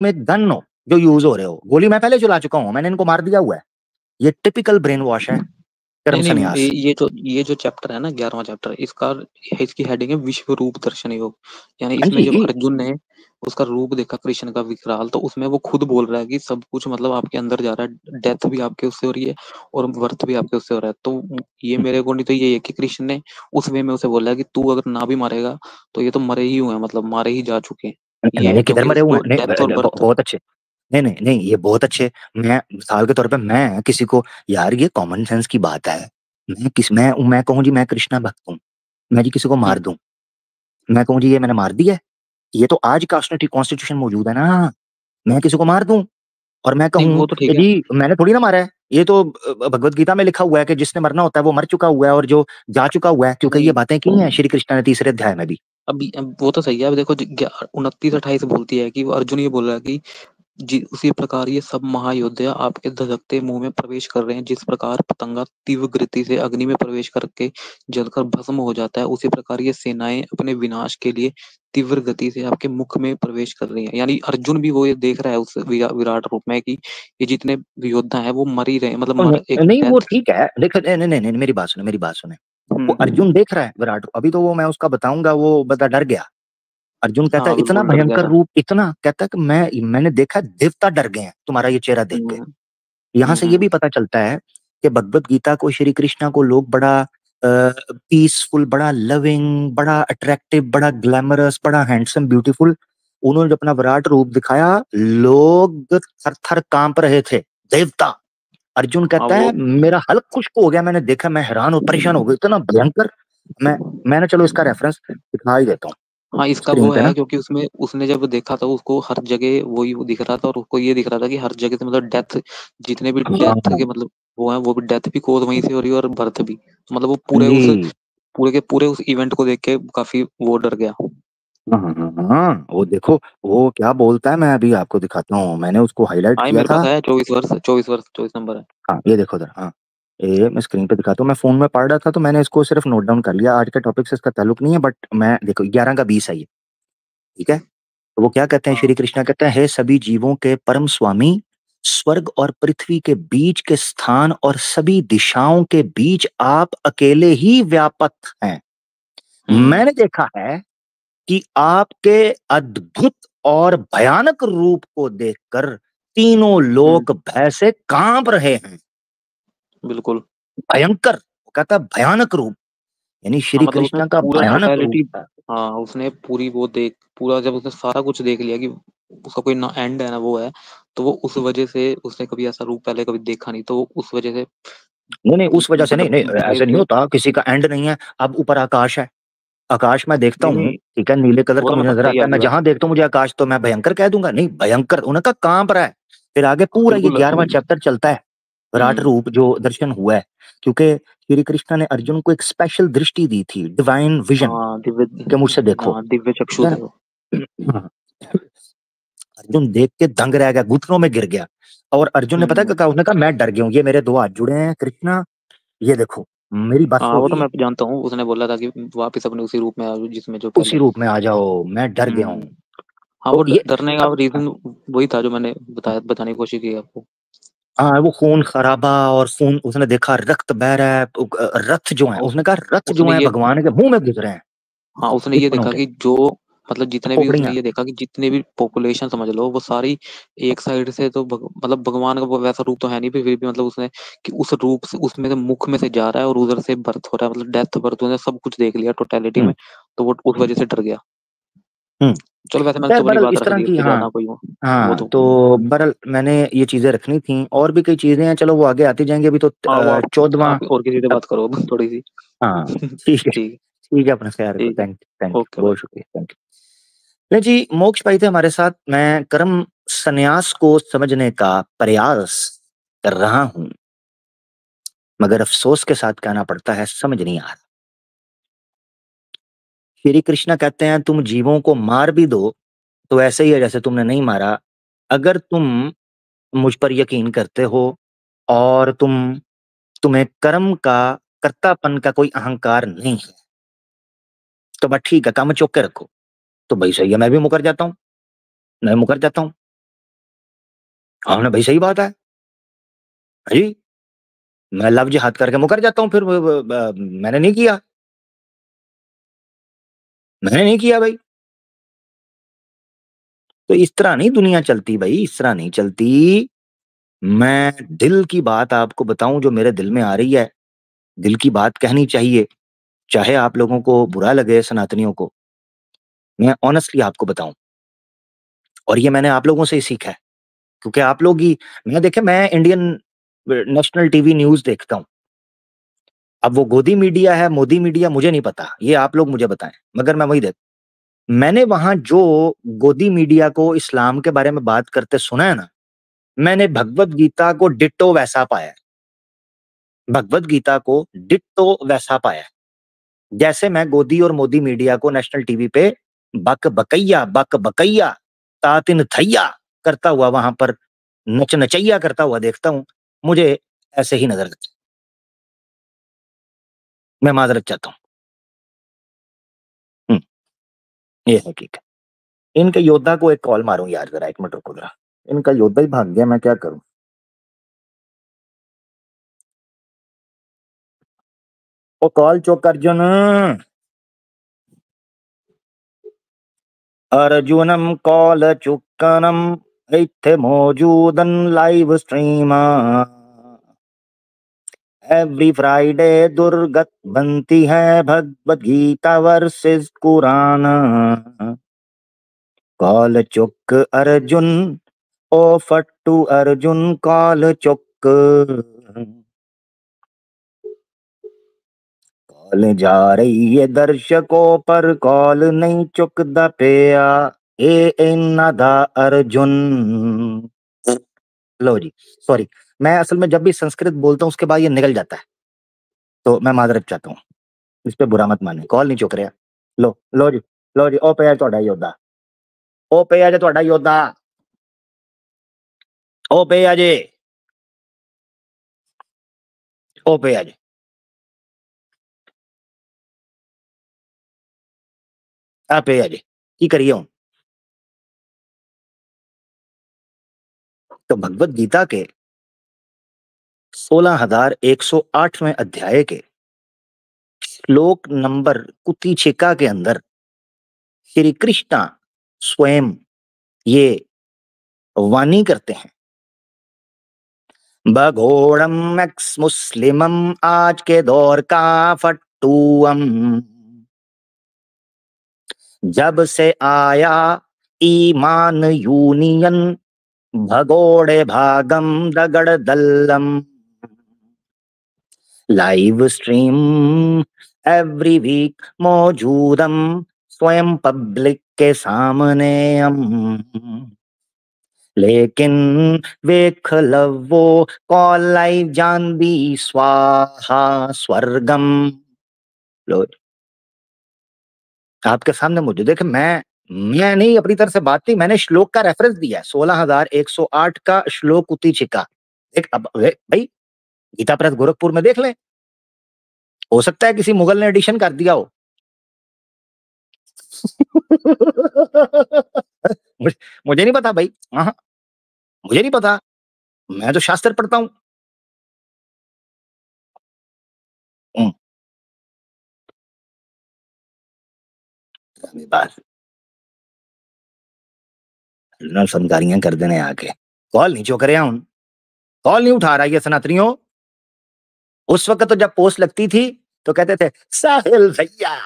में गन हो जो यूज हो रहे हो, गोली मैं पहले चला चुका हूँ, मैंने इनको मार दिया हुआ है। ये टिपिकल ब्रेन वॉश है, कर्म नहीं नहीं, संन्यास। ये जो चैप्टर है ना, 11वां चैप्टर, इसकी हेडिंग है विश्व रूप दर्शन योग। यानी हाँ इसमें जब जी। अर्जुन ने उसका रूप देखा कृष्ण का विकराल, तो उसमें वो खुद बोल रहा है कि सब कुछ मतलब आपके अंदर जा रहा है, डेथ भी आपके उससे हो रही है और बर्थ भी आपके उससे हो रहा है। तो ये मेरे अकॉर्डिंग तो ये है कि कृष्ण ने उस वे में उसे बोला है कि तू अगर ना भी मारेगा तो ये तो मरे ही हुए हैं, मतलब मारे ही जा चुके हैं ये नहीं है, किधर क्योंकि मरे हुए उसको हैं, नहीं डेथ और बर्थ। बहुत अच्छे। नहीं नहीं नहीं, ये बहुत अच्छे। मैं मिसाल के तौर पे, मैं किसी को, यार ये कॉमन सेंस की बात है, मैं कहूँ जी मैं कृष्णा भक्त हूँ, मैं जी किसी को मार दूं, मैं कहूँ जी ये मैंने मार दिया है, ये तो आज कॉन्स्टिट्यूशन मौजूद है ना, मैं किसी को मार दूं और मैं नहीं कहूँ वो तो ठीक है। जी मैंने थोड़ी ना मारा है, ये तो भगवत गीता में लिखा हुआ है कि जिसने मरना होता है वो मर चुका हुआ है, और जो जा चुका हुआ है, क्योंकि ये नहीं बातें की हैं श्री कृष्ण ने तीसरे अध्याय में भी। अभी अब वो तो सही है। अब देखो 29-28 बोलती है कि वो अर्जुन ये बोल रहा है कि उसी प्रकार ये सब महायोद्धा आपके धधकते मुंह में प्रवेश कर रहे हैं। जिस प्रकार पतंगा तीव्र गति से अग्नि में प्रवेश करके जलकर भस्म हो जाता है, उसी प्रकार ये सेनाएं अपने विनाश के लिए तीव्र गति से आपके मुख में प्रवेश कर रही हैं। यानी अर्जुन भी वो ये देख रहा है उस विराट रूप में कि ये जितने भी योद्धा हैं वो मर ही रहे हैं, मतलब मर एक नहीं वो डेथ। ठीक है, देखो नहीं नहीं नहीं, मेरी बात सुने, मेरी बात सुने। वो हम्म। अर्जुन देख रहा है विराट, अभी तो वो मैं उसका बताऊंगा, वो बता डर गया। अर्जुन कहता है हाँ इतना बिल्कुल डर गया भयंकर था। रूप, इतना, कहता है कि मैंने देखा, देवता डर गए हैं तुम्हारा ये चेहरा देख के। हम्म। यहाँ से ये भी पता चलता है कि भगवत गीता को, श्री कृष्णा को लोग बड़ा पीसफुल, बड़ा लविंग, बड़ा अट्रैक्टिव, बड़ा ग्लैमरस, बड़ा हैंडसम, ब्यूटीफुल, उन्होंने जब अपना विराट रूप दिखाया, लोग थर थर कांप रहे थे, देवता। अर्जुन हाँ कहता है वो मेरा हल्क खुश्क हो गया, मैंने देखा, मैं हैरान और परेशान हो गया, इतना भयंकर। मैं मैंने चलो इसका रेफरेंस दिखा ही देता हूँ हाँ इसका स्क्रीन वो पे है ना। क्योंकि उसमें उसने जब देखा था उसको हर जगह वही वो दिख रहा था, और उसको ये दिख रहा था कि हर जगह से मतलब डेथ, जितने भी डेथ हाँ के मतलब वो है, वो भी डेथ भी कोज वहीं से हो रही है और बर्थ भी। मतलब वो जी। पूरे के पूरे उस इवेंट को देख के काफी वो डर गया। हाँ हाँ हाँ हाँ, वो देखो वो क्या बोलता है, मैं अभी आपको दिखाता हूँ, मैंने उसको हाईलाइट हाँ ये किया मेरे था। पास है, 24 वर्ष, 24 वर्ष 24 नंबर है। हाँ ये देखो उधर, हाँ ये मैं स्क्रीन पे दिखाता हूँ, मैं फोन में पढ़ रहा था तो मैंने इसको सिर्फ नोट डाउन कर लिया, आज के टॉपिक से इसका ताल्लुक नहीं है, बट मैं देखो 11 का 20 है ये, ठीक है। तो वो क्या कहते हैं, हाँ। श्री कृष्णा कहते हैं, हे सभी जीवों के परम स्वामी, स्वर्ग और पृथ्वी के बीच के स्थान और सभी दिशाओं के बीच आप अकेले ही व्यापक हैं। हम्म। मैंने देखा है कि आपके अद्भुत और भयानक रूप को देखकर तीनों हम्म। लोग भय से कांप रहे हैं। बिल्कुल। भयंकर, वो कहता है भयानक रूप, यानी हाँ श्री मतलब उसने कृष्ण का पूरा भयानक रूप टोटलिटी, है। हाँ उसने पूरी वो देख पूरा जब उसने सारा कुछ देख लिया कि उसका कोई ना एंड है ना वो है, तो वो उस वजह से उसने कभी ऐसा रूप पहले कभी देखा नहीं, तो वो उस वजह से नहीं नहीं, उस वजह से नहीं, नहीं भय ऐसे नहीं से। होता, किसी का एंड नहीं है। अब ऊपर आकाश है, आकाश मैं देखता नहीं हूँ, नहीं, ठीक है, नीले कलर वो का तो मुझे मतलब नजर सही है आता है, आपकी मैं बात। जहां देखता हूँ मुझे आकाश, तो मैं भयंकर कह दूंगा? नहीं, भयंकर उनका कांप रहा है। फिर आगे पूरा ये बिल्कुल। 11वां चैप्टर चलता है, विराट हम्म। रूप जो दर्शन हुआ है, क्योंकि श्री कृष्ण ने अर्जुन को एक स्पेशल दृष्टि दी थी, डिवाइन विजन, हाँ दिव्य। कि मुझसे देखो, हाँ दिव्य चक्षु ठीक है थे वो। ना। हाँ। अर्जुन देख के दंग रह गया, घुटनों में गिर गया, और अर्जुन ने पता है क्या हम्म। कहा, उसने कहा मैं डर गया हूँ, ये मेरे दो हाथ जुड़े हैं कृष्णा, ये देखो मेरी बस हाँ हो वो तो गई है, मैं जानता हूँ, उसने बोला था कि वापिस अपने उसी रूप में आ जाओ जिसमें जो उसी पहले। रूप में आ जाओ, मैं डर गया हूँ। हम्म। हाँ वो तो ये डरने का अब, रीजन वही था जो मैंने बताने की कोशिश की आपको। हाँ वो खून खराबा, और खून उसने देखा, रक्त बह रहा है, तो रथ जो है, हाँ, उसने कहा रथ जो उसने है ये भगवान के मुंह में घुस रहे हैं, हाँ उसने ये दुश्मनों देखा के, कि जो मतलब जितने भी उसने खोपड़ियां। ये देखा कि जितने भी पॉपुलेशन समझ लो वो सारी एक साइड से, तो मतलब भगवान का वो वैसा रूप तो है नहीं, फिर भी मतलब उसने कि उस रूप से उसमें से मुख में से जा रहा है और उधर से बर्थ हो रहा है, मतलब डेथ बर्थ, उसने सब कुछ देख लिया टोटलिटी हम्म में। तो वो उस वजह से डर गया। हम्म। चलो वैसे मैंने खैर तो अपनी बहरहाल बात इस रख तरह दी, की, उससे हाँ ज्यादा कोई वो हाँ, तो। तो बहरहाल मैंने ये चीजें रखनी थी, और भी कई चीजें हैं, चलो वो आगे आती जाएंगी, अभी तो हाँ वो 14वां। आप और किसी से अब बात करो अब थोड़ी सी। हाँ ठीक है, ठीक। ठीक है, अपना ख्याल रखो, ठीक है। थैंक यू, ओके बहुत भाई। शुक्रिया, थैंक यू। ले जी, मोक्ष भाई थे हमारे साथ, मैं कर्म संन्यास को समझने का प्रयास कर रहा हूं, मगर अफसोस के साथ कहना पड़ता है समझ नहीं आ रहा। श्री कृष्ण कहते हैं तुम जीवों को मार भी दो तो ऐसे ही है जैसे तुमने नहीं मारा, अगर तुम मुझ पर यकीन करते हो और तुम्हें कर्म का, कर्तापन का कोई अहंकार नहीं है, तो बस ठीक है, काम चौक के रखो। तो भाई सही है, मैं भी मुकर जाता हूँ, मैं मुकर जाता हूँ। हमने भाई सही बात है जी, मैं लव जिहाद करके मुकर जाता हूँ फिर मैंने नहीं किया, मैंने नहीं किया भाई। तो इस तरह नहीं दुनिया चलती भाई, इस तरह नहीं चलती। मैं दिल की बात आपको बताऊं जो मेरे दिल में आ रही है, दिल की बात कहनी चाहिए, चाहे आप लोगों को बुरा लगे सनातनियों को, मैं ऑनेस्टली आपको बताऊं, और ये मैंने आप लोगों से ही सीखा है, क्योंकि आप लोग ही, मैं देखे मैं इंडियन नेशनल टीवी न्यूज़ देखता हूँ। अब वो गोदी मीडिया है, मोदी मीडिया मुझे नहीं पता, ये आप लोग मुझे बताएँ, मगर मैं वही देख मैंने वहाँ जो गोदी मीडिया को इस्लाम के बारे में बात करते सुना है ना, मैंने भगवत गीता को डिट्टो वैसा पाया है। भगवत गीता को डिट्टो वैसा पाया है। जैसे मैं गोदी और मोदी मीडिया को नेशनल टीवी पे बक बकैया, तातिन थैया करता हुआ वहाँ पर नच नचैया करता हुआ देखता हूँ, मुझे ऐसे ही नज़र आता है। मैं माज़रत चाहता हूँ। हुँ, ये हकीकत। इनके योद्धा को एक कॉल मारूँ यार ज़रा, 1 मिनट रुको ज़रा। इनका योद्धा ही भाग गया, मैं क्या करूँ? ओ कॉल चुक अर्जुन। अर्जुनम कॉल चुक्कनम ਇੱਥੇ मौजूदन लाइव स्ट्रीम एवरी फ्राइडे दुर्गत बनती है भगवत गीता वर्सेस कुरान। कॉल चुक अर्जुन, ओ फट्टू अर्जुन कॉल चुक। कॉल जा रही है दर्शकों पर, कॉल नहीं चुकदा पिया ए इन्ना दा अर्जुन। लो जी, सॉरी, मैं असल में जब भी संस्कृत बोलता हूँ उसके बाद ये निकल जाता है, तो मैं माजरत चाहता हूँ, इस पे बुरा मत मानिए, कॉल नहीं चुक रहा। लो जी, ओ पे है ਤੁਹਾਡਾ ਯੋਧਾ, ओ पे है जे ਤੁਹਾਡਾ ਯੋਧਾ, ओ पे है जे, ओ पे है जे, आ पे है जे, की करिए हूँ। तो भगवत गीता के 16,108वें अध्याय के श्लोक नंबर कुतिचिका के अंदर श्री कृष्णा स्वयं ये वाणी करते हैं, भगोड़म एक्स मुस्लिमम आज के दौर का फट्टूअम, जब से आया ईमान यूनियन भगोड़े भागम दगड़ दल्लम, लाइव स्ट्रीम एवरी वीक मौजूदम स्वयं पब्लिक के सामने हम, लेकिन वेख लवो कॉल लाइव जानवी स्वाहा स्वर्गम। लो आपके सामने मुझे देखे, मैं नहीं अपनी तरफ से बात नहीं, मैंने श्लोक का रेफरेंस दिया है, 16,108 का श्लोक उतिचिका। देख अब भाई गीता प्रेस गोरखपुर में देख लें, हो सकता है किसी मुगल ने एडिशन कर दिया हो। मुझे, मुझे नहीं पता भाई, हाँ मुझे नहीं पता, मैं तो शास्त्र पढ़ता हूँ। बस समझारियां कर देने आके, कॉल नहीं चुक रहे हूं, कॉल नहीं उठा रहा ये सनातनियों। उस वक्त तो जब पोस्ट लगती थी तो कहते थे साहिल भैया,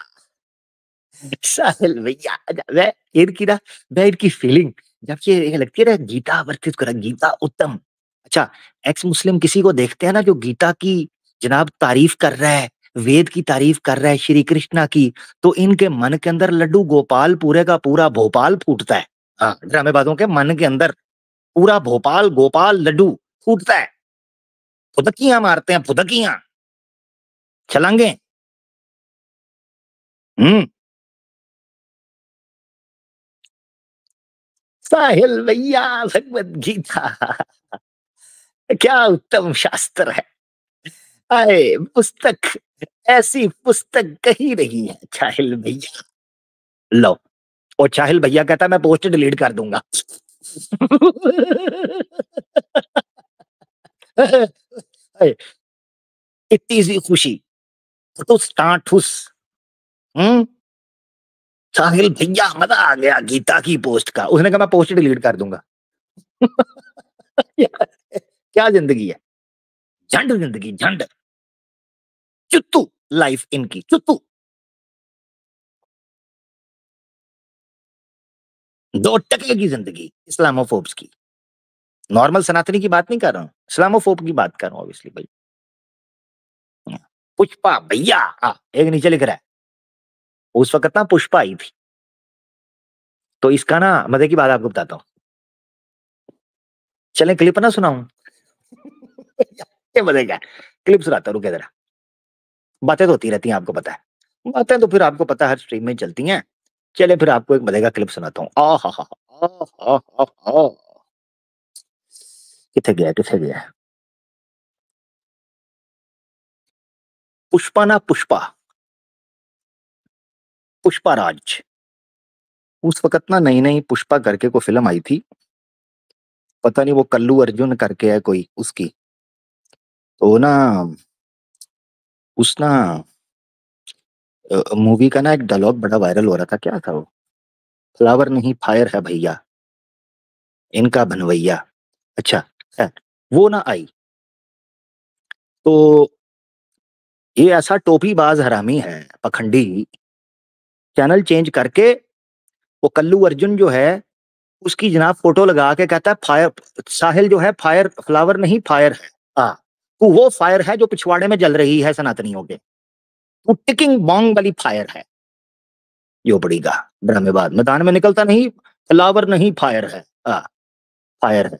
साहिल भैया, वह इनकी ना, वह इनकी फीलिंग जब ये लगती है ना गीता वर्सेस कुरान, गीता उत्तम। अच्छा, एक्स मुस्लिम किसी को देखते हैं ना जो गीता की जनाब तारीफ कर रहा है, वेद की तारीफ कर रहा है, श्री कृष्णा की, तो इनके मन के अंदर लड्डू गोपाल पूरे का पूरा भोपाल फूटता है। हाँ, ड्रामेबाजों के मन के अंदर पूरा भोपाल गोपाल लड्डू फूटता है, फुदकियां मारते हैं, फुदकियां, छलांगे। हम्म, साहिल भैया भगवत गीता क्या उत्तम शास्त्र है, आए पुस्तक, ऐसी पुस्तक कहीं नहीं है साहिल भैया। लो, और साहिल भैया कहता है मैं पोस्ट डिलीट कर दूंगा। इतनी सी खुशी, ठुस ठुस। साहिल भैया मजा आ गया गीता की पोस्ट का। उसने कहा मैं पोस्ट डिलीट कर दूंगा। क्या जिंदगी है, झंड जिंदगी, झंड चुत्तू लाइफ इनकी, चुत्तू। 2 टके की जिंदगी इस्लामोफोब्स की। नॉर्मल सनातनी की बात नहीं कर रहा हूँ, इस्लामोफोब की बात कर रहा हूँ ऑब्वियसली भाई। पुष्पा भैया, एक नीचे लिख रहा है, उस वक्त ना पुष्पा आई थी। तो इसका ना मजे की बात आपको बताता हूँ। चले क्लिप ना सुनाऊं? क्या मजे का क्लिप सुनाता हूं, रुके जरा। बातें तो होती रहती हैं, आपको पता है। बातें तो फिर आपको पता है हर स्ट्रीम में चलती हैं। चले फिर आपको एक मजे का क्लिप सुनाता हूँ। आ हा हा हा हा हा। किथे गया, किथे गया? पुष्पा ना पुष्पा, पुष्पा राज। उस वक्त ना नई नई पुष्पा करके कोई फिल्म आई थी, पता नहीं वो कल्लू अर्जुन करके है कोई उसकी। तो ना उस ना मूवी का ना एक डायलॉग बड़ा वायरल हो रहा था, क्या था वो? फ्लावर नहीं फायर है भैया, इनका बनवैया। अच्छा है, वो ना आई। तो ये ऐसा टोपीबाज हरामी है, पखंडी, चैनल चेंज करके वो कल्लू अर्जुन जो है उसकी जनाब फोटो लगा के कहता है फायर, साहिल जो है फायर, फ्लावर नहीं फायर है। हाँ, तो वो फायर है जो पिछवाड़े में जल रही है सनातनियों के, वो टिकिंग बॉम्ब वाली फायर है। यो बड़ीगा ड्रामेबाज, मैदान में निकलता नहीं, फ्लावर नहीं फायर है। हाँ, फायर है,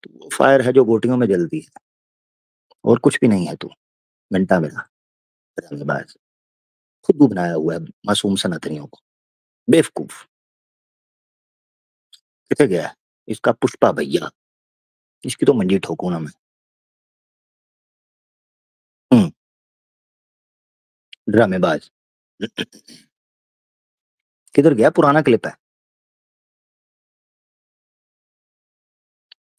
तो वो फायर है जो गोटियों में जलती है, और कुछ भी नहीं है तू, घंटा मेरा ड्रामेबाज। खुद बनाया हुआ है मासूम सनातनियों को, बेवकूफ। किथे गया है इसका पुष्पा भैया? इसकी तो मंडी ठोकू ना मैं। हम्म, ड्रामेबाज। किधर गया? पुराना क्लिप है।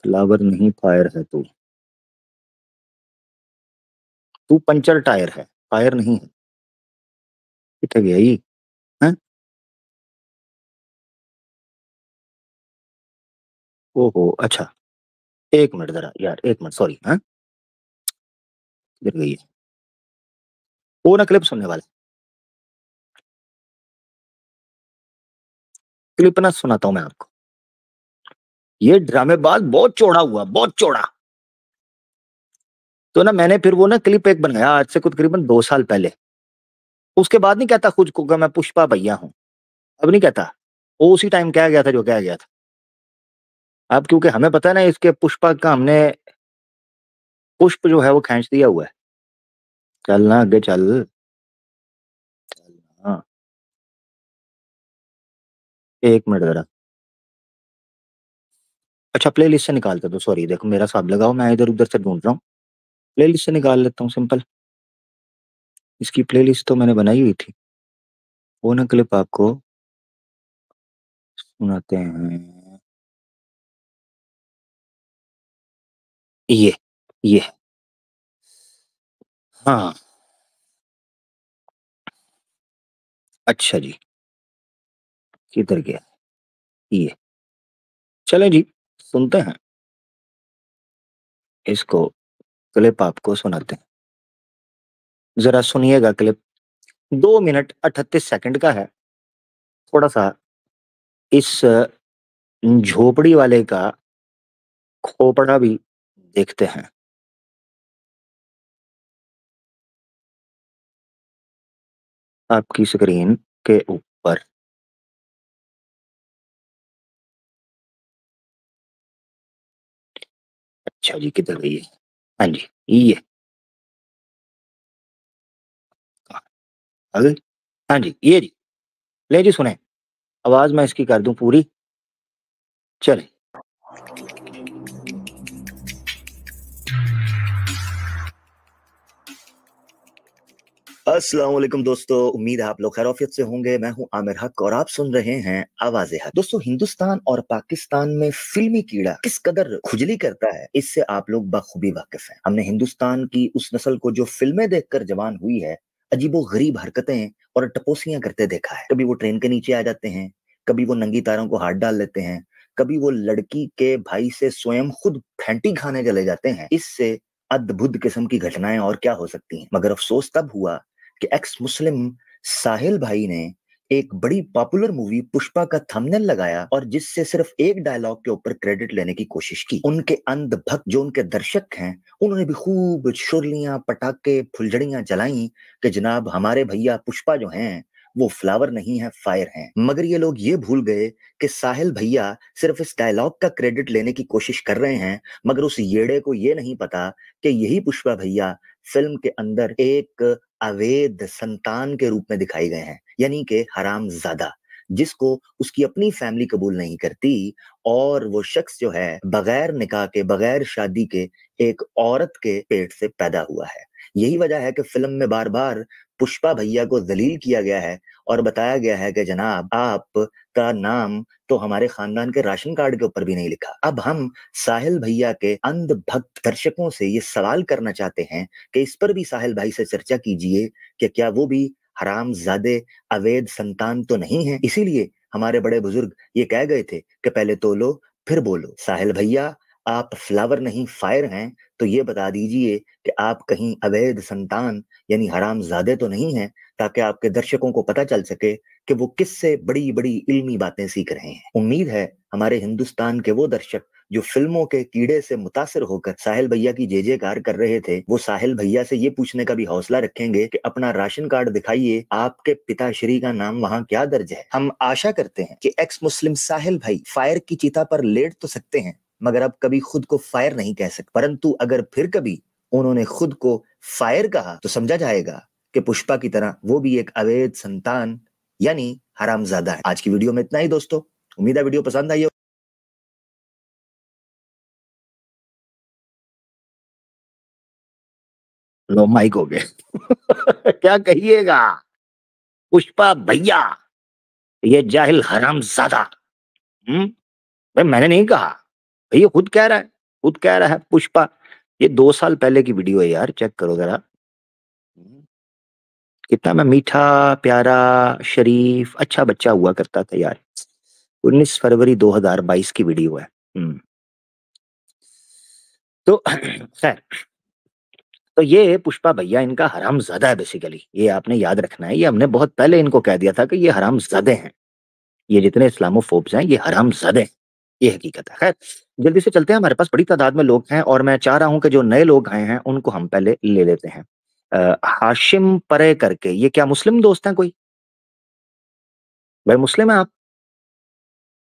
फ्लावर नहीं फायर है तू, तू पंचर टायर है, फायर नहीं है। किथे गया ये? हैं? ओहो अच्छा, एक मिनट जरा यार, एक मिनट, सॉरी। हाँ, किधर गई है? वो ना क्लिप सुनने वाला, क्लिप ना सुनाता हूं मैं आपको। ये ड्रामेबाज बहुत चौड़ा हुआ, बहुत चौड़ा। तो ना मैंने फिर वो ना क्लिप एक बनाया आज से कुछ तकरीबन 2 साल पहले। उसके बाद नहीं कहता खुद को कि मैं पुष्पा भैया हूं, अब नहीं कहता। वो उसी टाइम कह गया था जो कह गया था। अब क्योंकि हमें पता है ना इसके पुष्पा का, हमने पुष्प जो है वो खींच दिया हुआ है। चलना आगे चल। हाँ, एक मिनट जरा। अच्छा, प्ले लिस्ट से निकालते दो, सॉरी, देखो मेरा साथ लगाओ, मैं इधर उधर से ढूंढ रहा हूँ। प्ले लिस्ट से निकाल लेता हूँ, सिंपल। इसकी प्ले लिस्ट तो मैंने बनाई हुई थी। वो ना क्लिप आपको सुनाते हैं। ये ये हाँ, अच्छा जी, किधर गया ये? चले जी, सुनते हैं इसको, क्लिप आपको सुनाते हैं। जरा सुनिएगा क्लिप, 2 मिनट 38 सेकंड का है। थोड़ा सा इस झोपड़ी वाले का खोपड़ा भी देखते हैं। आपकी स्क्रीन के ऊपर। अच्छा जी, किधर गई है? हाँ जी, ये आ गई। हाँ जी, ये जी, ले जी सुने, आवाज मैं इसकी कर दूं पूरी। चले, अस्सलाम वालेकुम दोस्तों, उम्मीद है आप लोग खैरियत से होंगे। मैं हूं आमिर हक और आप सुन रहे हैं आवाज़े हक। दोस्तों, हिंदुस्तान और पाकिस्तान में फिल्मी कीड़ा किस कदर खुजली करता है, इससे आप लोग बखूबी वाकिफ हैं। हमने हिंदुस्तान की उस नस्ल को जो फिल्में देखकर जवान हुई है, अजीबो-गरीब हरकतें और टपोसियां करते देखा है। कभी वो ट्रेन के नीचे आ जाते हैं, कभी वो नंगी तारों को हाथ डाल लेते हैं, कभी वो लड़की के भाई से स्वयं खुद फैंटी खाने चले जाते हैं। इससे अद्भुत किस्म की घटनाएं और क्या हो सकती हैं। मगर अफसोस तब हुआ कि एक्स मुस्लिम साहिल भाई ने एक बड़ी पॉपुलर मूवी पुष्पा का थंबनेल लगाया और जिससे सिर्फ एक डायलॉग के ऊपर क्रेडिट लेने की कोशिश की। उनके अंधभक्त जो उनके दर्शक हैं, उन्होंने भी खूब शुरलियां, पटाखे, फुलझड़ियां जलाई कि जनाब हमारे भैया पुष्पा जो हैं वो फ्लावर नहीं है, फायर हैं। मगर ये लोग ये भूल गए कि साहिल भैया सिर्फ इस डायलॉग का क्रेडिट लेने की कोशिश कर रहे हैं, मगर उस येड़े को ये नहीं पता कि यही पुष्पा भैया फिल्म के अंदर एक अवैध संतान के रूप में दिखाई गए हैं, यानी कि हरामजादा, जिसको उसकी अपनी फैमिली कबूल नहीं करती और वो शख्स जो है बगैर निकाह के, बगैर शादी के एक औरत के पेट से पैदा हुआ है। यही वजह है कि फिल्म में बार बार पुष्पा भैया को जलील किया गया है और बताया गया है कि जनाब आपका नाम तो हमारे खानदान के राशन कार्ड के ऊपर भी नहीं लिखा। अब हम साहिल भैया के अंध भक्त दर्शकों से ये सवाल करना चाहते हैं कि इस पर भी साहिल भाई से चर्चा कीजिए कि क्या वो भी हरामजादे अवैध संतान तो नहीं है। इसीलिए हमारे बड़े बुजुर्ग ये कह गए थे कि पहले तोलो फिर बोलो। साहिल भैया, आप फ्लावर नहीं फायर हैं, तो ये बता दीजिए कि आप कहीं अवैध संतान यानी हरामजादे तो नहीं हैं, ताकि आपके दर्शकों को पता चल सके कि वो किससे बड़ी बड़ी इल्मी बातें सीख रहे हैं। उम्मीद है हमारे हिंदुस्तान के वो दर्शक जो फिल्मों के कीड़े से मुतासिर होकर साहिल भैया की जय जयकार कर रहे थे, वो साहिल भैया से ये पूछने का भी हौसला रखेंगे कि अपना राशन कार्ड दिखाइए, आपके पिताश्री का नाम वहां क्या दर्ज है। हम आशा करते हैं कि एक्स मुस्लिम साहिल भाई फायर की चिता पर लेट तो सकते हैं, मगर अब कभी खुद को फायर नहीं कह सकते। परंतु अगर फिर कभी उन्होंने खुद को फायर कहा तो समझा जाएगा कि पुष्पा की तरह वो भी एक अवैध संतान यानी हरामजादा है। आज की वीडियो में इतना ही दोस्तों, उम्मीद है वीडियो पसंद आई हो। लो माइक हो गए। क्या कहिएगा पुष्पा भैया, ये जाहिल हरामजादा। भाई मैंने नहीं कहा, भैया खुद कह रहा है, खुद कह रहा है पुष्पा। ये 2 साल पहले की वीडियो है यार, चेक करो जरा। कितना मैं मीठा, प्यारा, शरीफ, अच्छा बच्चा हुआ करता था यार। 19 फरवरी 2022 की वीडियो है। तो खैर, तो ये पुष्पा भैया इनका हरामजादा है बेसिकली, ये आपने याद रखना है। ये हमने बहुत पहले इनको कह दिया था कि ये हरामजादे हैं, ये जितने इस्लामोफोब्स हैं ये हरामजादे हैं, ये हकीकत है। खैर, जल्दी से चलते हैं, हमारे पास बड़ी तादाद में लोग हैं और मैं चाह रहा हूं कि जो नए लोग आए हैं उनको हम पहले ले लेते हैं। हाशिम परे करके, ये क्या मुस्लिम दोस्त हैं कोई? भाई मुस्लिम है आप?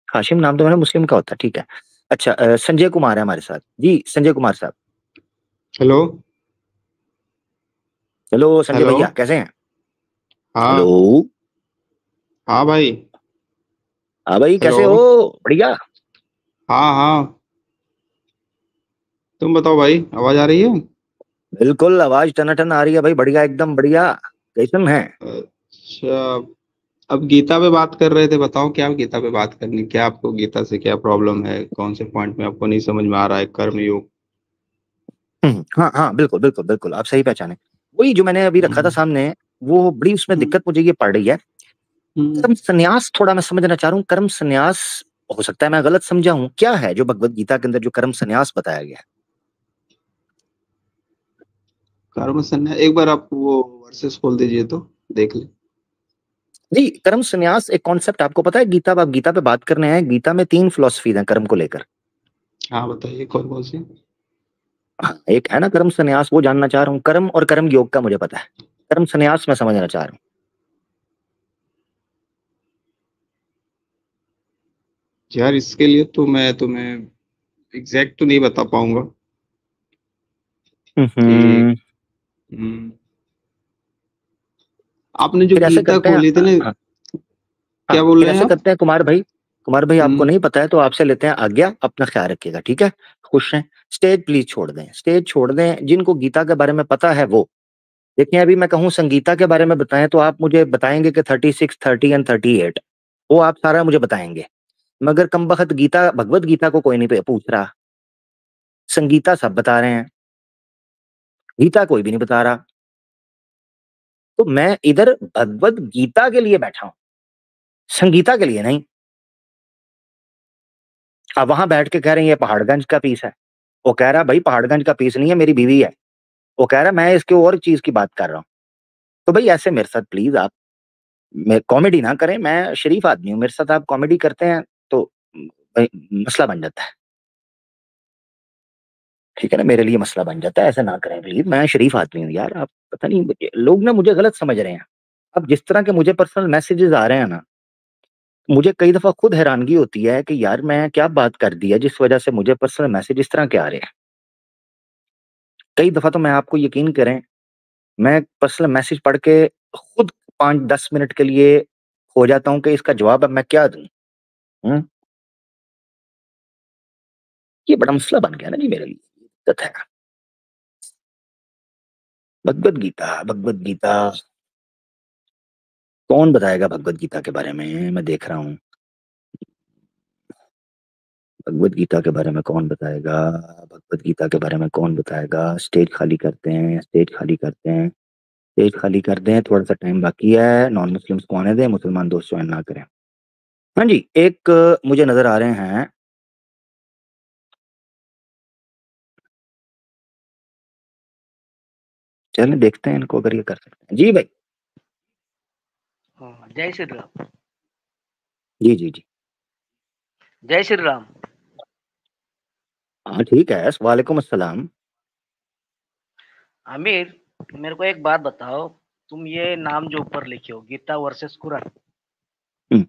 हाशिम नाम तो मैंने मुस्लिम का होता है, ठीक है। अच्छा, संजय कुमार है हमारे साथ जी, संजय कुमार साहब। हेलो। Hello Sanjay hello. भैया, कैसे हैं? हेलो। हाँ। हाँ भाई। हाँ भाई, हेलो। कैसे हो? बढ़िया। हाँ हाँ। तुम बताओ भाई, आवाज आ रही है? बिल्कुल, आवाज टनाटन आ रही है भाई, बढ़िया, एकदम बढ़िया। कैसन है? अच्छा। अब गीता पे बात कर रहे थे, बताओ क्या गीता पे बात करनी, क्या आपको गीता से क्या प्रॉब्लम है, कौन से पॉइंट में आपको नहीं समझ में आ रहा है कर्मयोग? हाँ हाँ, बिल्कुल बिल्कुल बिल्कुल, आप सही पहचाने। वही जो मैंने अभी रखा था हम्म, सामने, वो बड़ी उसमें हम्म, दिक्कत मुझे ये पड़ रही है। हम्म। कर्म संन्यास थोड़ा मैं समझना चाह रहा हूँ। कर्म संन्यास, हो सकता है मैं गलत समझा हूँ, क्या है जो भगवत गीता के अंदर जो कर्म संन्यास बताया गया है? कर्म संन्यास, एक बार आप वो वर्सेस खोल दीजिए तो देख ले। जी, कर्म संन्यास एक कॉन्सेप्ट आपको पता है? गीता, आप गीता पे बात करने हैं, गीता में 3 फिलॉसफीज हैं कर्म को लेकर। हाँ बताइए, कौन कौन सी? हाँ, एक है ना कर्म संन्यास, वो जानना चाह रहा हूँ। कर्म और कर्म योग का मुझे पता है, कर्म संन्यास मैं समझना चाह रहा हूँ। यार इसके लिए तो मैं तुम्हें एग्जैक्ट तो नहीं बता पाऊंगा कि हम्म। आपने जो फिर ऐसे गीता करते हैं, खोली थी ना। हाँ, हाँ, क्या बोल फिर रहे हैं ऐसे आप? करते हैं कुमार भाई। कुमार भाई, आपको हम्म। नहीं पता है तो आपसे लेते हैं आज्ञा, अपना ख्याल रखिएगा, ठीक है? खुश हैं? स्टेज प्लीज छोड़ दें, स्टेज छोड़ दें, जिनको गीता के बारे में पता है वो देखिए अभी मैं कहूँ संगीता के बारे में बताएं तो आप मुझे बताएंगे कि 36, 30 एंड 38 वो आप सारा मुझे बताएंगे, मगर कमबख्त गीता भगवत गीता को कोई नहीं पूछ रहा। संगीता सब बता रहे हैं, गीता कोई भी नहीं बता रहा। तो मैं इधर भगवत गीता के लिए बैठा हूं, संगीता के लिए नहीं। अब वहां बैठ के कह रहे हैं ये पहाड़गंज का पीस है। वो कह रहा भाई पहाड़गंज का पीस नहीं है, मेरी बीवी है। वो कह रहा मैं इसके और चीज की बात कर रहा हूँ। तो भाई ऐसे मेरे साथ प्लीज आप कॉमेडी ना करें, मैं शरीफ आदमी हूँ, मेरे साथ आप कॉमेडी करते हैं तो भाई मसला बन जाता है। ठीक है ना, मेरे लिए मसला बन जाता है, ऐसा ना करें प्लीज, मैं शरीफ आदमी हूँ यार। आप पता नहीं लोग ना मुझे गलत समझ रहे हैं। अब जिस तरह के मुझे पर्सनल मैसेजेस आ रहे हैं ना, मुझे कई दफा खुद हैरानगी होती है कि यार मैं क्या बात कर दी है जिस वजह से मुझे पर्सनल मैसेज इस तरह के आ रहे हैं। कई दफा तो मैं आपको यकीन करें, मैं पर्सनल मैसेज पढ़ के खुद 5-10 मिनट के लिए हो जाता हूँ कि इसका जवाब अब मैं क्या दूं। हम्म? ये बड़ा मसला बन गया ना जी मेरे लिए, दिक्कत है। भगवत गीता, भगवत गीता कौन बताएगा भगवत गीता के बारे में, मैं देख रहा हूँ। भगवत गीता के बारे में कौन बताएगा, भगवत गीता के बारे में कौन बताएगा। स्टेज खाली करते हैं, स्टेज खाली करते हैं, स्टेज खाली कर दें, थोड़ा सा टाइम बाकी है, नॉन मुस्लिम्स को आने दें, मुसलमान दोस्त ज्वाइन ना करें। हाँ जी, एक मुझे नजर आ रहे हैं। चलिए देखते हैं इनको अगर ये कर सकते हैं। जी भाई। हाँ, जय श्री राम। जी जी जी। जय श्री राम। हाँ ठीक है, वालेकुम अस्सलाम। आमिर, मेरे को एक बात बताओ, तुम ये नाम जो ऊपर लिखे हो गीता वर्सेस कुरान, हम्म,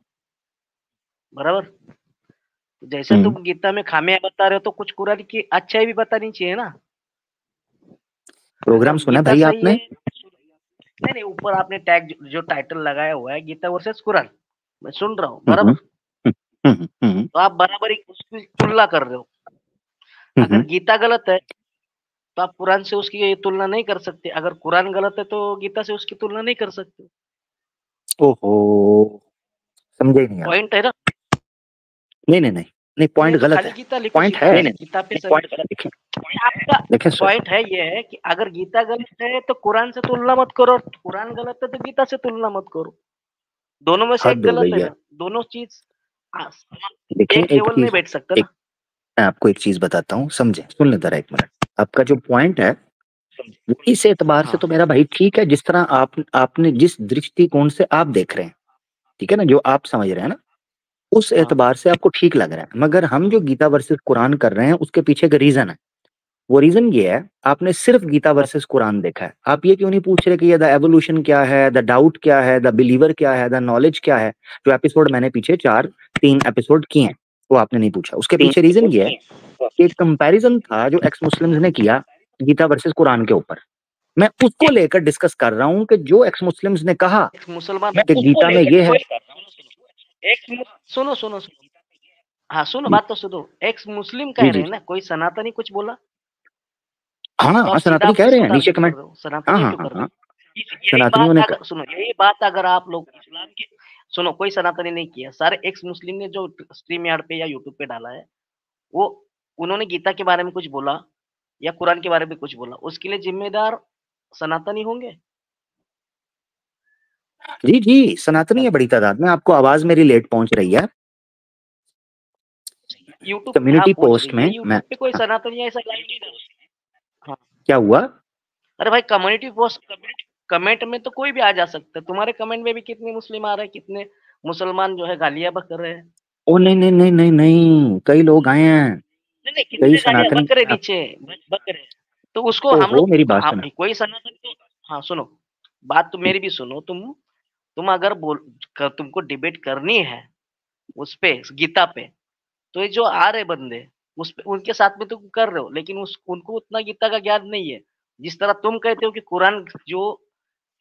बराबर? तो जैसे हम्म। तुम गीता में खामियां बता रहे हो तो कुछ कुरान की अच्छाई भी बतानी चाहिए ना। प्रोग्राम अगर सुना गीता भाई सही आपने? है, नहीं नहीं, ऊपर आपने टैग जो टाइटल लगाया हुआ है गीता वर्सेस कुरान, मैं सुन रहा हूँ, हम्म, बराबर? हम्म, तो आप बराबर ही उसकी तुलना कर रहे हो। अगर हम्म। गीता गलत है तो आप कुरान से उसकी तुलना नहीं कर सकते, अगर कुरान गलत है तो गीता से उसकी तुलना नहीं कर सकते। ओहो, समझे नहीं आप। पॉइंट है ना? नहीं नहीं नहीं नहीं, पॉइंट नहीं तो गलत खाली है। गीता लिखो पॉइंट सीधा, है। गीता पे सही। देखें, आपका देखें सर। पॉइंट है ये है कि अगर गीता गलत है तो कुरान से तुलना मत करो, कुरान गलत है तो गीता से तुलना मत करो। दोनों में से एक हद हो गलत गई है है। ना, दोनों चीज देखें एक एक लेवल नहीं चीज, बैठ सकता एक ना। मैं आपको एक चीज बताता हूँ, समझे, सुन ले जरा एक मिनट। आपका जो पॉइंट है वो इस एतबार से हाँ तो मेरा भाई ठीक है, जिस तरह आपने जिस दृष्टिकोण से आप देख रहे हैं, ठीक है ना, जो आप समझ रहे हैं ना, उस हाँ एतबार से आपको ठीक लग रहा है। मगर हम जो गीता वर्सेस कुरान कर रहे हैं उसके पीछे का रीजन है। वो रीजन ये है, आपने सिर्फ गीता वर्सेस कुरान देखा है, आप ये क्यों नहीं पूछ रहे कि ये द एवोल्यूशन क्या है, द डाउट क्या है, द बिलीवर क्या है, द नॉलेज क्या है। जो एपिसोड मैंने पीछे 3 एपिसोड किए हैं वो आपने नहीं पूछा। उसके पीछे रीजन ये है कि एक कंपैरिजन था जो एक्स मुस्लिम्स ने किया गीता वर्सेस कुरान के ऊपर। मैं उसको लेकर डिस्कस कर रहा हूं कि जो एक्स मुस्लिम्स ने कहा एक मुसलमान कि गीता में ये है। सुनो सुनो सुनो, हाँ सुनो, जी बात तो सुनो। एक मुस्लिम जी कह रहे जी। हैं ना, कोई सनातनी कुछ बोला हाँ तो हाँ, आप सीधा सनातनी आप कह रहे किसको हैं नीचे टारगेट कर कमेंट। रहे हो? हाँ सनातनियों हाँ क्यों हाँ कर रहे हाँ, हो? यही सनातनियों बात ने अगर सुनो, यही बात अगर आप लोग इस्लाम के, सुनो, कोई सनातनी नहीं किया, सारे एक्स मुस्लिम ने जो स्ट्रीम यार्ड पे या यूट्यूब पे डाला है, वो उन्होंने गीता के बारे में कुछ बोला या कुरान के बारे में कुछ बोला, उसके लिए जिम्मेदार सनातनी होंगे। जी जी, सनातनी है बड़ी तादाद में। आपको आवाज मेरी लेट पहुंच रही है। यूट्यूब पे हाँ कम्युनिटी पहुंच पोस्ट रही है, में मैं, यूट्यूब पे कोई हाँ, सनातनी ऐसा लाइव नहीं डालता। हाँ, क्या हुआ? अरे भाई कम्युनिटी पोस्ट, कमेंट में तो कोई भी आ जा सकता है। तुम्हारे कमेंट में भी कितने मुस्लिम आ रहे हैं, कितने मुसलमान जो है गालियां बक रहे हैं। ओ नहीं नहीं नहीं नहीं नहीं, कई लोग आए हैं, नहीं नहीं, कई कितने गालियां सनातनी। बक रहे नीचे, बक रहे हैं। तो उसको हम ओहो लोग मेरी बात सुना। कोई सनातन तो, हाँ सुनो, बात तो मेरी भी सुनो। तुम अगर तुमको डिबेट करनी है उस पे, गीता पे, तो ये जो आ रहे बंदे उस पे उनके साथ में तुम कर रहे हो, लेकिन उस उनको उतना गीता का ज्ञान नहीं है। जिस तरह तुम कहते हो कि कुरान जो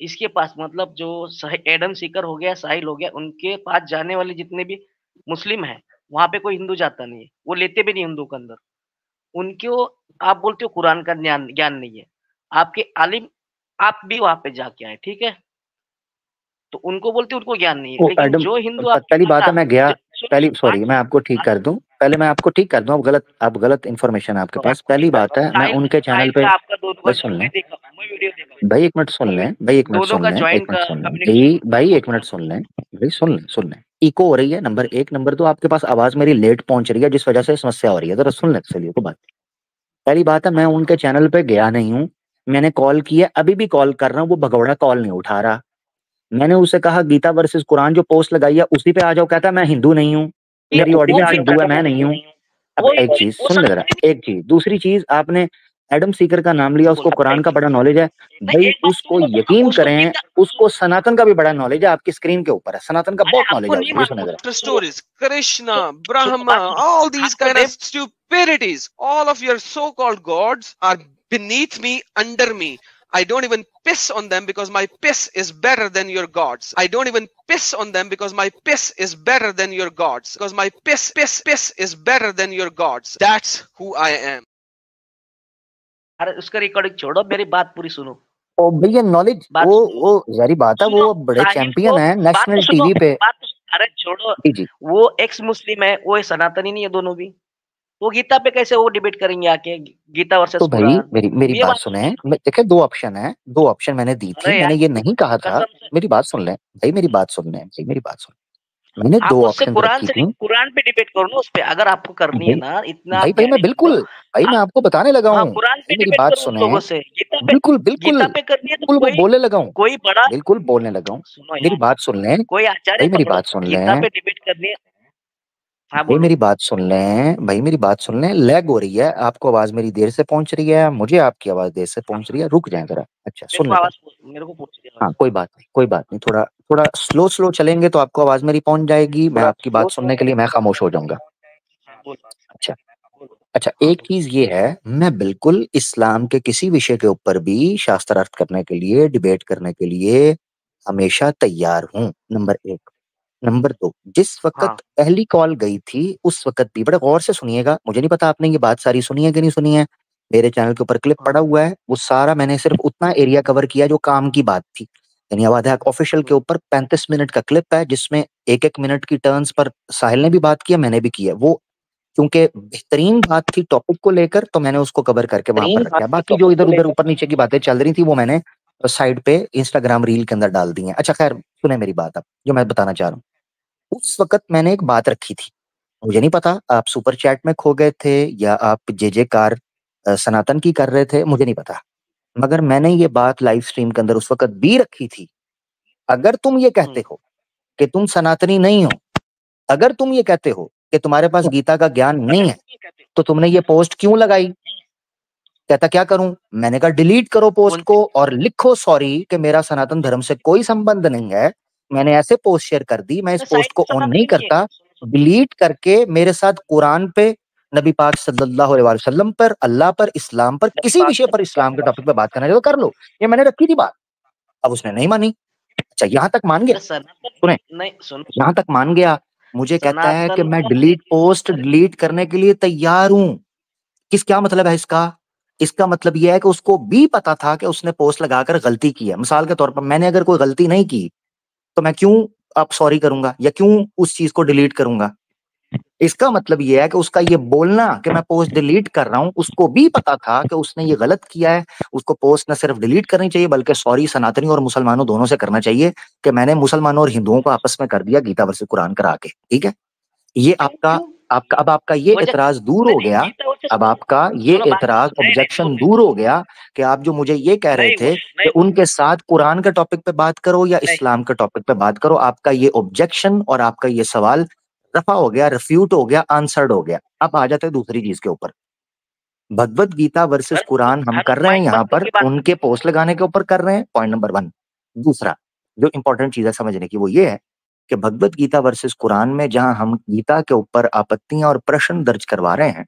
इसके पास, मतलब जो एडम सीकर हो गया, साहिल हो गया, उनके पास जाने वाले जितने भी मुस्लिम हैं, वहां पे कोई हिंदू जाता नहीं है, वो लेते भी नहीं हिंदू के अंदर। उनको आप बोलते हो कुरान का ज्ञान ज्ञान नहीं है। आपके आलिम आप भी वहां पे जाके आए, ठीक है? तो उनको बोलते उनको ज्ञान नहीं है, वो लेकिन एडम, जो हिंदू आपके पहली बात है मैं गया, सुनो पहली सुनो सॉरी मैं आपको ठीक कर दूं, पहले मैं आपको ठीक कर दूं, आप गलत इन्फॉर्मेशन है आपके पास। पहली बात है मैं उनके चैनल साहिल पे, का आपका दोनों का भाई सुन लें, मैं देखा, मैं वीडियो देखा, भाई एक मिनट सुन लें, भाई एक मिनट दोनों सुन का लें, एक ज्वाइंट मिनट का सुन लें भाई, कम्युनिकेशन। भाई एक मिनट सुन लें, भाई सुन लें, सुन लें। इको हो रही है नंबर एक, नंबर दो आपके पास आवाज मेरी लेट पहुंच रही है जिस वजह से समस्या हो रही है, जरा सुन लें चलिए को बात। पहली बात है मैं उनके चैनल पे गया नहीं हूँ, मैंने कॉल किया, अभी भी कॉल कर रहा हूँ, वो भगौड़ा कॉल नहीं उठा रहा। मैंने उसे कहा गीता वर्सेस कुरान जो पोस्ट लगाई है उसी पे आ जाओ, कहता है मैं हिंदू नहीं हूँ, मेरी ऑडियंस हिंदू है, मैं नहीं हूँ। अब एक चीज सुन ले जरा, एक चीज, दूसरी चीज, आपने एडम सीकर का नाम लिया, उसको कुरान का बड़ा नॉलेज है, भाई उसको यकीन करें, उसको सनातन का भी बड़ा नॉलेज है, आपकी स्क्रीन के ऊपर है, सनातन का बहुत नॉलेज है उसको, ये सुने जरा। Stories, Krishna, Brahma, all these kind of stupidities. All of your so-called gods are beneath me, under me. I don't even piss on them because my piss is better than your gods. I don't even piss on them because my piss is better than your gods. Because my piss is better than your gods. That's who I am. अरे उसका recording छोड़ो, मेरी बात पूरी सुनो। ओ भैया knowledge, वो जारी बात है, वो बड़े चैंपियन है नेशनल टीवी पे। अरे छोड़ो, जी जी, वो एक्स मुस्लिम है, वो सनातनी नहीं है, दोनों भी। वो गीता पे कैसे वो डिबेट करेंगे आके, गीता वर्सेस तो भाई कुरान? मेरी ये बात सुने, देखिए दो ऑप्शन है, दो ऑप्शन मैंने दी थी, अरे मैंने यार ये नहीं कहा था, कसम से मेरी बात सुन लें भाई, मेरी बात सुन लें भाई, मेरी बात सुन, मैंने आप दो मुझसे ऑप्शन कुरान रखी से थी। कुरान पे डिबेट करो ना, उस पे अगर आपको करनी है भाई ना, इतना भाई आप भाई मैं ज्ञानी हो बिल्कुल, तो भाई मैं आप आपको बताने लगा हाँ हूँ कुरान पे भाई, मेरी डिबेट बात करो उन सुने, लोगों से। बिल्कुल बिल्कुल गीता पे करनी है तो बिल्कुल, वो बोलने लगा हूँ, कोई बड़ा बिल्कुल बोलने लगा हूँ, सुनो मेरी यार, बात सुन लें कोई आचार्य भाई, मेरी पकड़ो, बात सुन गीता लें पे डिबेट करनी है। हाँ भाई, बोलो। मेरी बात सुन लें भाई, मेरी बात सुन लें, लैग हो रही है, आपको आवाज मेरी देर से पहुंच रही है, मुझे आपकी आवाज देर से हाँ, पहुंच रही है, रुक जाए जरा, अच्छा मेरे सुन को ले जरा। आवाज मेरे को पूछ रही हाँ आवाज। कोई बात नहीं, कोई बात नहीं, थोड़ा थोड़ा स्लो स्लो चलेंगे तो आपको आवाज मेरी पहुंच जाएगी, मैं थोड़ा आपकी बात सुनने के लिए मैं खामोश हो जाऊंगा। हाँ, बोलो अच्छा, बोलो। अच्छा हाँ एक बोलो। चीज ये है, मैं बिल्कुल इस्लाम के किसी विषय के ऊपर भी शास्त्रार्थ करने के लिए, डिबेट करने के लिए हमेशा तैयार हूँ, नंबर एक। नंबर दो, जिस वक्त हाँ पहली कॉल गई थी उस वक्त भी, बड़े गौर से सुनिएगा, मुझे नहीं पता आपने ये बात सारी सुनी है कि नहीं सुनी है, मेरे चैनल के ऊपर क्लिप पड़ा हाँ हुआ है, वो सारा मैंने सिर्फ उतना एरिया कवर किया जो काम की बात थी। धन्यवाद है ऑफिशियल के ऊपर 35 मिनट का क्लिप है जिसमें एक एक मिनट की टर्न्स पर साहिल ने भी बात किया, मैंने भी किया, वो क्योंकि बेहतरीन बात थी टॉपिक को लेकर तो मैंने उसको कवर करके वहां पर रखा है, बाकी जो इधर उधर ऊपर नीचे की बातें चल रही थी वो मैंने साइड पे इंस्टाग्राम रील के अंदर डाल दी है। अच्छा खैर सुने मेरी बात, अब जो मैं बताना चाह रहा हूँ, उस वक्त मैंने एक बात रखी थी, मुझे नहीं पता आप सुपर चैट में खो गए थे या आप जे कार सनातन की कर रहे थे, मुझे नहीं पता, मगर मैंने ये बात लाइव स्ट्रीम के अंदर उस वक्त भी रखी थी। अगर तुम ये कहते हो कि तुम सनातनी नहीं हो, अगर तुम ये कहते हो कि तुम्हारे पास गीता का ज्ञान नहीं है, तो तुमने ये पोस्ट क्यों लगाई? कहता क्या करूं? मैंने कहा डिलीट करो पोस्ट को और लिखो सॉरी कि मेरा सनातन धर्म से कोई संबंध नहीं है, मैंने ऐसे पोस्ट शेयर कर दी, मैं इस पोस्ट को ऑन नहीं करता, डिलीट करके मेरे साथ कुरान पे, नबी पाक सल्लल्लाहु अलैहि वसल्लम पर, अल्लाह पर, इस्लाम पर, किसी विषय पर इस्लाम के टॉपिक पे बात करना चाहिए तो कर लो, ये मैंने रखी थी बात। अब उसने नहीं मानी। अच्छा यहां तक मान गया, सुने, नहीं सुनो, यहां तक मान गया, मुझे कहता है कि सनातन मैं डिलीट पोस्ट डिलीट करने के लिए तैयार हूं। किस क्या मतलब है इसका? इसका मतलब यह है कि उसको भी पता था कि उसने पोस्ट लगाकर गलती की है। मिसाल के तौर पर मैंने अगर कोई गलती नहीं की तो मैं क्यों अब सॉरी करूंगा या क्यों उस चीज को डिलीट करूंगा? इसका मतलब यह है कि उसका ये बोलना कि मैं पोस्ट डिलीट कर रहा हूं, उसको भी पता था कि उसने ये गलत किया है, उसको पोस्ट न सिर्फ डिलीट करनी चाहिए बल्कि सॉरी सनातनी और मुसलमानों दोनों से करना चाहिए कि मैंने मुसलमानों और हिंदुओं को आपस में कर दिया गीता वर्सेस कुरान करा के। ठीक है, ये आपका आपका अब आपका ये एतराज दूर हो गया, अब आपका ये एतराज ऑब्जेक्शन दूर हो गया कि आप जो मुझे ये कह रहे थे कि उनके साथ कुरान के टॉपिक पे बात करो या इस्लाम के टॉपिक पे बात करो, आपका ये ऑब्जेक्शन और आपका ये सवाल रफा हो गया, रिफ्यूट हो गया, आंसर्ड हो गया। अब आ जाते हैं दूसरी चीज के ऊपर, भगवत गीता वर्सेस कुरान हम कर रहे हैं यहाँ पर, उनके पोस्ट लगाने के ऊपर कर रहे हैं, पॉइंट नंबर 1। दूसरा जो इंपॉर्टेंट चीज है समझने की वो ये है कि भगवत गीता वर्सेस कुरान में जहां हम गीता के ऊपर आपत्तियां और प्रश्न दर्ज करवा रहे हैं,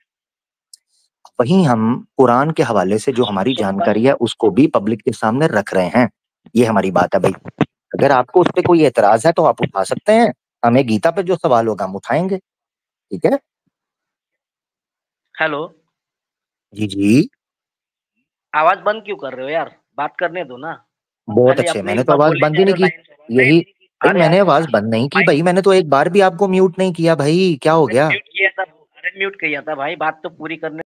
वहीं हम कुरान के हवाले से जो हमारी जानकारी है उसको भी पब्लिक के सामने रख रहे हैं। ये हमारी बात है भाई, अगर आपको उस पर कोई एतराज है तो आप उठा सकते हैं, हमें गीता पे जो सवाल होगा हम उठाएंगे। ठीक है, हेलो, जी जी, आवाज बंद क्यों कर रहे हो यार? बात करने दो ना। बहुत पहले अच्छे, अपने मैंने तो आवाज बोलने बंद ही दे नहीं दो की। लाइन से। यही भाई, अरे मैंने अरे आवाज बंद नहीं की भाई, मैंने तो एक बार भी आपको म्यूट नहीं किया भाई, क्या हो गया? म्यूट किया था, अरे म्यूट किया था भाई, बात तो पूरी करने